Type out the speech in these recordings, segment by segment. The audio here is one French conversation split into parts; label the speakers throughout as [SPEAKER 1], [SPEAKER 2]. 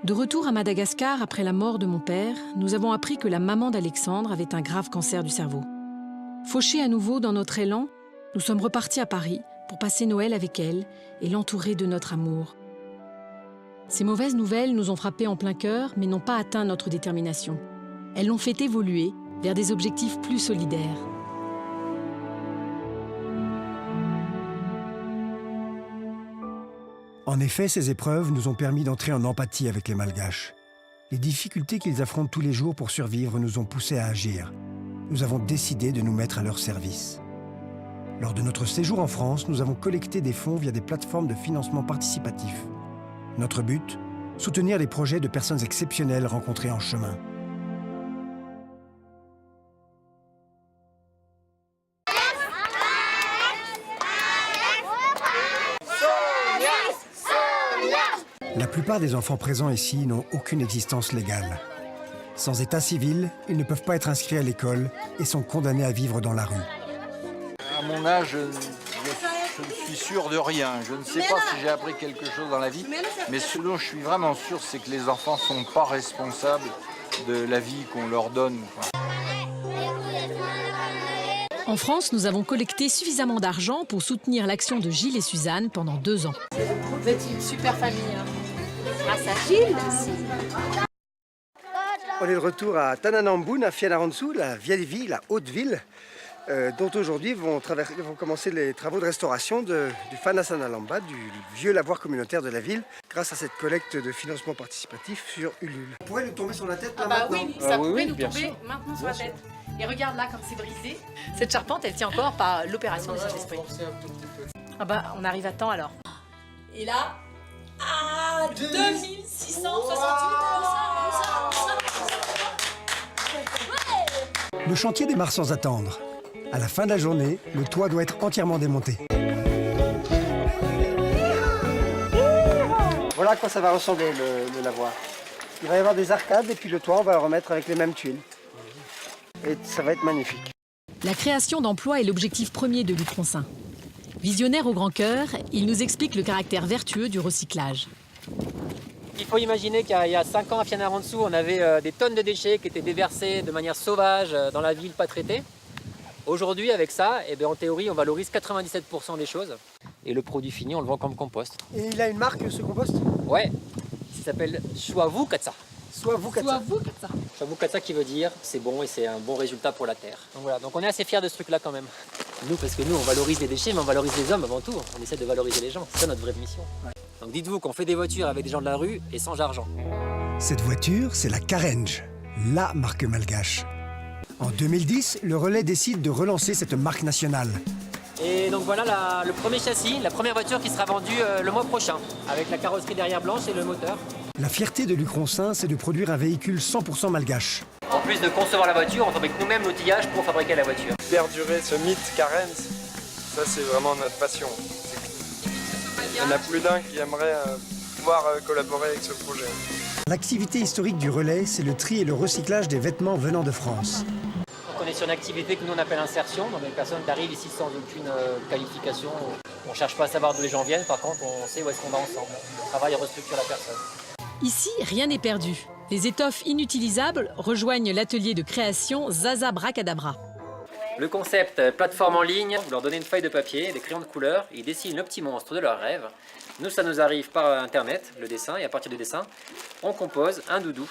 [SPEAKER 1] De retour à Madagascar après la mort de mon père, nous avons appris que la maman d'Alexandre avait un grave cancer du cerveau. Fauchés à nouveau dans notre élan, nous sommes repartis à Paris pour passer Noël avec elle et l'entourer de notre amour. Ces mauvaises nouvelles nous ont frappés en plein cœur, mais n'ont pas atteint notre détermination. Elles l'ont fait évoluer vers des objectifs plus solidaires.
[SPEAKER 2] En effet, ces épreuves nous ont permis d'entrer en empathie avec les Malgaches. Les difficultés qu'ils affrontent tous les jours pour survivre nous ont poussés à agir. Nous avons décidé de nous mettre à leur service. Lors de notre séjour en France, nous avons collecté des fonds via des plateformes de financement participatif. Notre but, soutenir les projets de personnes exceptionnelles rencontrées en chemin. La plupart des enfants présents ici n'ont aucune existence légale. Sans état civil, ils ne peuvent pas être inscrits à l'école et sont condamnés à vivre dans la rue.
[SPEAKER 3] À mon âge, je ne suis sûr de rien. Je ne sais pas si j'ai appris quelque chose dans la vie, mais ce dont je suis vraiment sûr, c'est que les enfants ne sont pas responsables de la vie qu'on leur donne.
[SPEAKER 1] En France, nous avons collecté suffisamment d'argent pour soutenir l'action de Gilles et Suzanne pendant 2 ans.
[SPEAKER 4] Vous êtes une super famille.
[SPEAKER 5] Grâce à Gilles aussi.
[SPEAKER 2] On est de retour à Tananamboun, à Fianarantsoa, la vieille ville, la haute ville, dont aujourd'hui vont commencer les travaux de restauration du Fanasanalamba, du vieux lavoir communautaire de la ville, grâce à cette collecte de financement participatif sur Ulule. Ça pourrait nous tomber sur la tête là maintenant.
[SPEAKER 4] Oui, ça pourrait nous
[SPEAKER 3] bien
[SPEAKER 4] tomber
[SPEAKER 3] sûr.
[SPEAKER 4] maintenant sur la tête. Et regarde là comme c'est brisé. Cette charpente, elle tient encore par l'opération des Saint-Esprit. Ah bah, on arrive à temps alors. Et là, 2668
[SPEAKER 2] Le chantier démarre sans attendre. À la fin de la journée, le toit doit être entièrement démonté. Voilà à quoi ça va ressembler le lavoir. Il va y avoir des arcades et puis le toit, on va le remettre avec les mêmes tuiles. Et ça va être magnifique.
[SPEAKER 1] La création d'emplois est l'objectif premier de Luc Ronsin. Visionnaire au grand cœur, il nous explique le caractère vertueux du recyclage.
[SPEAKER 6] Il faut imaginer qu'il y a 5 ans à Fianarantsoa, on avait des tonnes de déchets qui étaient déversés de manière sauvage dans la ville, pas traitées. Aujourd'hui, avec ça, eh bien, en théorie, on valorise 97% des choses. Et le produit fini, on le vend comme compost.
[SPEAKER 2] Et il a une marque, ce compost?
[SPEAKER 6] Ouais, ça s'appelle Swavukatsa.
[SPEAKER 2] Swavukatsa.
[SPEAKER 6] Swavukatsa qui veut dire c'est bon et c'est un bon résultat pour la terre. Donc voilà, donc on est assez fiers de ce truc-là quand même. Nous, parce que nous, on valorise les déchets, mais on valorise les hommes avant tout. On essaie de valoriser les gens, c'est ça notre vraie mission. Ouais. Donc dites-vous qu'on fait des voitures avec des gens de la rue et sans argent.
[SPEAKER 2] Cette voiture, c'est la Carenj, la marque malgache. En 2010, le Relais décide de relancer cette marque nationale.
[SPEAKER 6] Et donc voilà le premier châssis, la première voiture qui sera vendue le mois prochain, avec la carrosserie derrière blanche et le moteur.
[SPEAKER 2] La fierté de Luc Ronsin, c'est de produire un véhicule 100% malgache.
[SPEAKER 6] En plus de concevoir la voiture, on fabrique nous-mêmes l'outillage pour fabriquer la voiture.
[SPEAKER 7] Perdurer ce mythe Carenj, ça c'est vraiment notre passion. Il y en a plus d'un qui aimerait pouvoir collaborer avec ce projet.
[SPEAKER 2] L'activité historique du Relais, c'est le tri et le recyclage des vêtements venant de France.
[SPEAKER 6] Donc on est sur une activité que nous on appelle insertion, donc les personnes qui arrivent ici sans aucune qualification. On ne cherche pas à savoir d'où les gens viennent, par contre on sait où est-ce qu'on va ensemble. Le travail restructure la personne.
[SPEAKER 1] Ici, rien n'est perdu. Les étoffes inutilisables rejoignent l'atelier de création Zaza Bracadabra.
[SPEAKER 6] Le concept plateforme en ligne, vous leur donnez une feuille de papier, des crayons de couleur, ils dessinent le petit monstre de leur rêve. Nous, ça nous arrive par internet, le dessin, et à partir du dessin, on compose un doudou.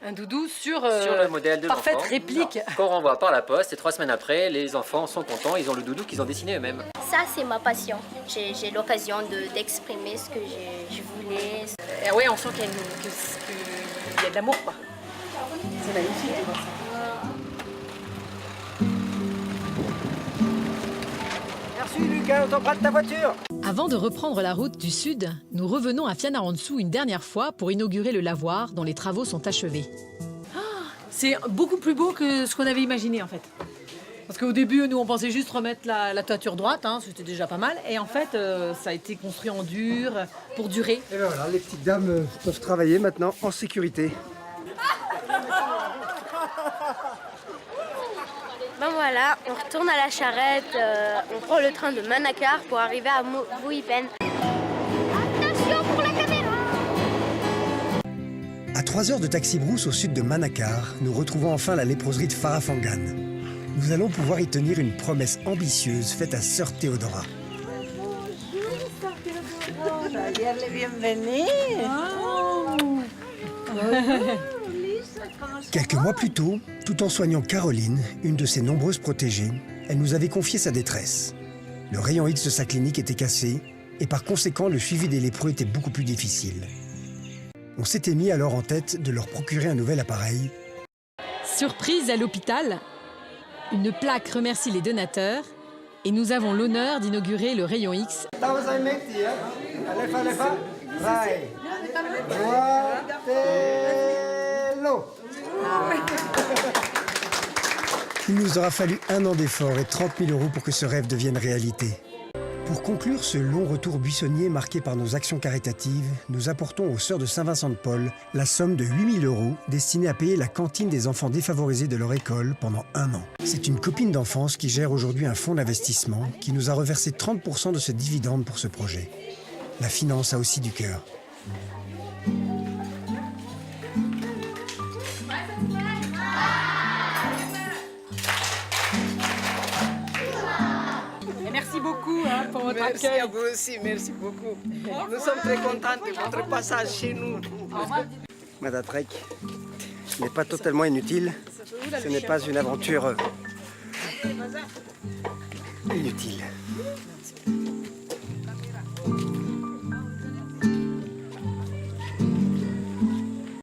[SPEAKER 4] Un doudou sur
[SPEAKER 6] le modèle de
[SPEAKER 4] parfaite
[SPEAKER 6] l'enfant.
[SPEAKER 4] réplique.
[SPEAKER 6] Qu'on renvoie par la poste, et 3 semaines après, les enfants sont contents, ils ont le doudou qu'ils ont dessiné eux-mêmes.
[SPEAKER 5] Ça, c'est ma passion. J'ai l'occasion d'exprimer ce que je voulais.
[SPEAKER 4] Et ouais, on sent qu'il y a de l'amour, quoi. C'est magnifique de voir ça.
[SPEAKER 2] Merci Lucas, on t'emprunte ta voiture.
[SPEAKER 1] Avant de reprendre la route du sud, nous revenons à Fianarantsoa une dernière fois pour inaugurer le lavoir dont les travaux sont achevés.
[SPEAKER 4] C'est beaucoup plus beau que ce qu'on avait imaginé en fait. Parce qu'au début, nous on pensait juste remettre la toiture droite, hein, c'était déjà pas mal. Et en fait, ça a été construit en dur, pour durer.
[SPEAKER 2] Et ben voilà, les petites dames peuvent travailler maintenant en sécurité.
[SPEAKER 5] Ben voilà, on retourne à la charrette, on prend le train de Manakar pour arriver à Wuipen. Attention pour la caméra!
[SPEAKER 2] 3 heures de taxi-brousse au sud de Manakar, nous retrouvons enfin la léproserie de Farafangan. Nous allons pouvoir y tenir une promesse ambitieuse faite à Sœur Théodora. Quelques mois plus tôt, tout en soignant Caroline, une de ses nombreuses protégées, elle nous avait confié sa détresse. Le rayon X de sa clinique était cassé et par conséquent le suivi des lépreux était beaucoup plus difficile. On s'était mis alors en tête de leur procurer un nouvel appareil.
[SPEAKER 1] Surprise à l'hôpital, une plaque remercie les donateurs et nous avons l'honneur d'inaugurer le rayon X.
[SPEAKER 2] Il nous aura fallu 1 an d'efforts et 30 000 € pour que ce rêve devienne réalité. Pour conclure ce long retour buissonnier marqué par nos actions caritatives, nous apportons aux Sœurs de Saint-Vincent-de-Paul la somme de 8 000 € destinée à payer la cantine des enfants défavorisés de leur école pendant 1 an. C'est une copine d'enfance qui gère aujourd'hui un fonds d'investissement qui nous a reversé 30 % de ce dividende pour ce projet. La finance a aussi du cœur.
[SPEAKER 4] Merci beaucoup pour votre
[SPEAKER 8] Merci
[SPEAKER 4] accueil.
[SPEAKER 8] à vous aussi, merci beaucoup. Nous sommes très contents de votre passage chez nous.
[SPEAKER 2] Madame Trek n'est pas totalement inutile. Ce n'est pas une aventure inutile.